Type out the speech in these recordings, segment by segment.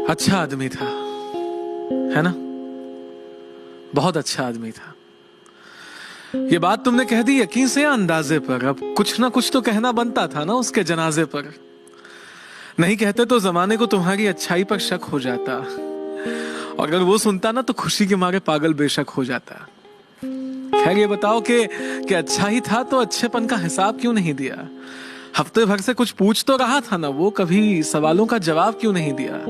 अच्छा आदमी था, है ना? बहुत अच्छा आदमी था। ये बात तुमने कह दी यकीन से या अंदाजे पर? अब कुछ ना कुछ तो कहना बनता था ना उसके जनाजे पर। नहीं कहते तो जमाने को तुम्हारी अच्छाई पर शक हो जाता, और अगर वो सुनता ना तो खुशी के मारे पागल बेशक हो जाता। खैर ये बताओ कि अच्छा ही था तो अच्छेपन का हिसाब क्यों नहीं दिया? हफ्ते भर से कुछ पूछ तो रहा था ना वो, कभी सवालों का जवाब क्यों नहीं दिया?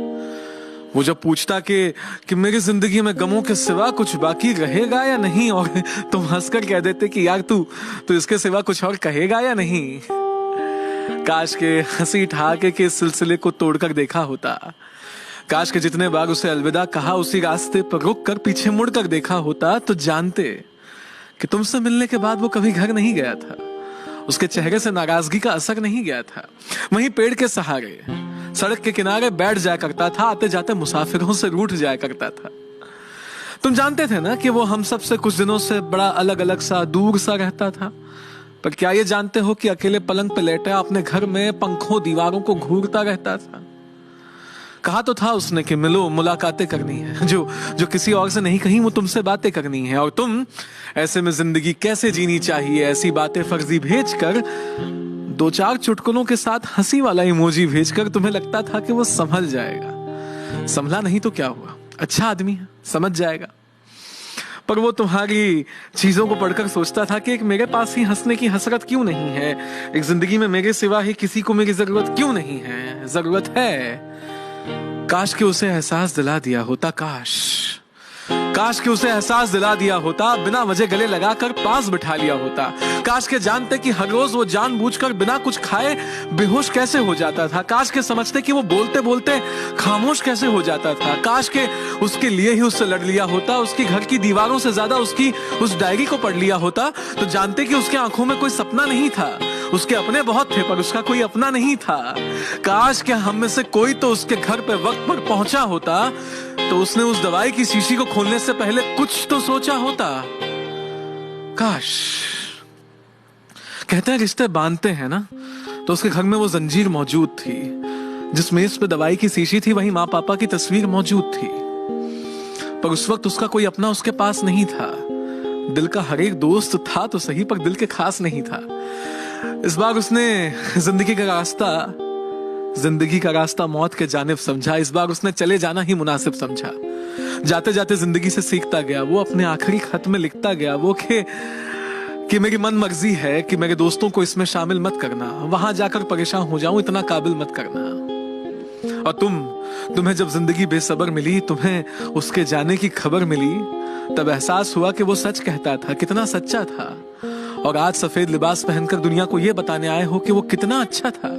वो जब पूछता कि मेरी जिंदगी में गमों के सिवा कुछ बाकी रहेगा या नहीं, और तुम हंसकर कह देते कि यार तू इसके सिवा कुछ और कहेगा या नहीं। काश के हंसी ठहाके के सिलसिले को तोड़कर देखा होता। काश के जितने बार उसे अलविदा कहा उसी रास्ते पर रुक कर पीछे मुड़कर देखा होता, तो जानते कि तुमसे मिलने के बाद वो कभी घर नहीं गया था। उसके चेहरे से नाराजगी का असर नहीं गया था। वहीं पेड़ के सहारे सड़क के किनारे बैठ जाया करता था, आते जाते मुसाफिरों से रूठ जाया करता था। तुम जानते थे ना कि वो हम सब से कुछ दिनों से बड़ा अलग अलग सा, दूर सा रहता था। पर क्या ये जानते हो कि अकेले पलंग पे लेटा अपने घर में पंखों दीवारों को घूरता रहता था? कहा तो था उसने कि मिलो, मुलाकातें करनी है, जो किसी और से नहीं कहीं, वो तुमसे बातें करनी है। और तुम ऐसे में जिंदगी कैसे जीनी चाहिए, ऐसी बातें फर्जी भेजकर, दो चार चुटकुलों के साथ हंसी वाला इमोजी भेजकर तुम्हें लगता था कि वो संभल जाएगा। संभला नहीं तो क्या हुआ, अच्छा आदमी है, समझ जाएगा। पर वो तुम्हारी चीजों को पढ़कर सोचता था कि एक मेरे पास ही हंसने की हसरत क्यों नहीं है, एक जिंदगी में मेरे सिवा ही किसी को मेरी जरूरत क्यों नहीं है? जरूरत है। काश के उसे एहसास दिला दिया होता, काश के उसे एहसास दिला दिया होता, बिना वजह गले लगाकर पास बिठा लिया होता। काश के जानते कि हर रोज वो जानबूझकर बिना कुछ खाए बेहोश कैसे हो जाता था। काश के समझते कि वो बोलते बोलते खामोश कैसे हो जाता था। काश के उसके लिए ही उससे लड़ लिया होता, उसकी घर की दीवारों से ज्यादा उसकी उस डायरी को पढ़ लिया होता, तो जानते कि उसके आंखों में कोई सपना नहीं था। उसके अपने बहुत थे पर उसका कोई अपना नहीं था। काश के हम में से कोई तो उसके घर पे वक्त पर पहुंचा होता, तो उसने उस दवाई की शीशी को खोलने से पहले कुछ तो सोचा होता। काश। कहते हैं रिश्ते बांधते हैं ना, तो उसके घर में वो जंजीर मौजूद थी। जिस मेज पे दवाई की शीशी थी वहीं माँ पापा की तस्वीर मौजूद थी। पर उस वक्त उसका कोई अपना उसके पास नहीं था। दिल का हर एक दोस्त था तो सही, पर दिल के खास नहीं था। इस बार उसने जिंदगी का रास्ता मौत के जानिब समझा। इस बार उसने चले जाना ही मुनासिब समझा। जाते जाते जिंदगी से सीखता गया। वो अपने आखिरी खत में लिखता गया वो कि मेरी मन मर्जी है कि मेरे दोस्तों को इसमें शामिल मत करना, वहां जाकर परेशान हो जाऊं, इतना काबिल मत करना। और तुम्हें जब जिंदगी बेसब्र मिली, तुम्हें उसके जाने की खबर मिली, तब एहसास हुआ कि वो सच कहता था, कितना सच्चा था। और आज सफेद लिबास पहनकर दुनिया को ये बताने आए हो कि वो कितना अच्छा था।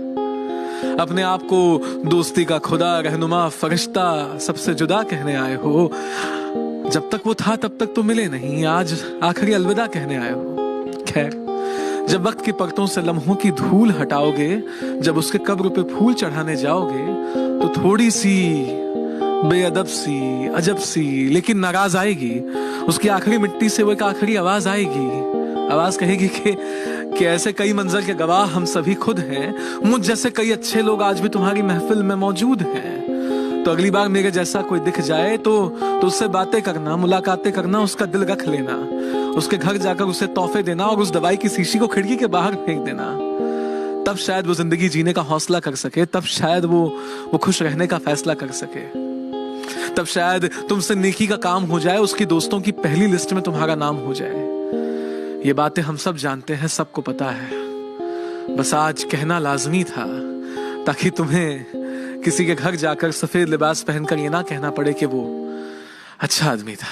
अपने आप को दोस्ती का खुदा, रहनुमा, फरिश्ता सबसे जुदा कहने आए हो। जब तक वो था तब तक तो मिले नहीं, आज आखिरी अलविदा कहने आए हो। खैर, जब वक्त की परतों से लम्हों की धूल हटाओगे, जब उसके कब्र पे फूल चढ़ाने जाओगे, तो थोड़ी सी बेअदब सी, अजब सी, लेकिन नाराज आएगी। उसकी आखिरी मिट्टी से वो एक आखिरी आवाज आएगी। आवाज कहेगी कि ऐसे कई मंजर के गवाह हम सभी खुद हैं। मुझ जैसे कई अच्छे लोग आज भी तुम्हारी महफिल में मौजूद हैं। तो अगली बार मेरे जैसा कोई दिख जाए तो उससे बातें करना, मुलाकातें करना, उसका दिल रख लेना, उसके घर जाकर उसे तोहफे देना और उस दवाई की शीशी को खिड़की के बाहर फेंक देना। तब शायद वो जिंदगी जीने का हौसला कर सके, तब शायद वो खुश रहने का फैसला कर सके, तब शायद तुमसे नेकी का काम हो जाए, उसकी दोस्तों की पहली लिस्ट में तुम्हारा नाम हो जाए। ये बातें हम सब जानते हैं, सबको पता है। बस आज कहना लाजमी था, ताकि तुम्हें किसी के घर जाकर सफेद लिबास पहनकर ये ना कहना पड़े कि वो अच्छा आदमी था।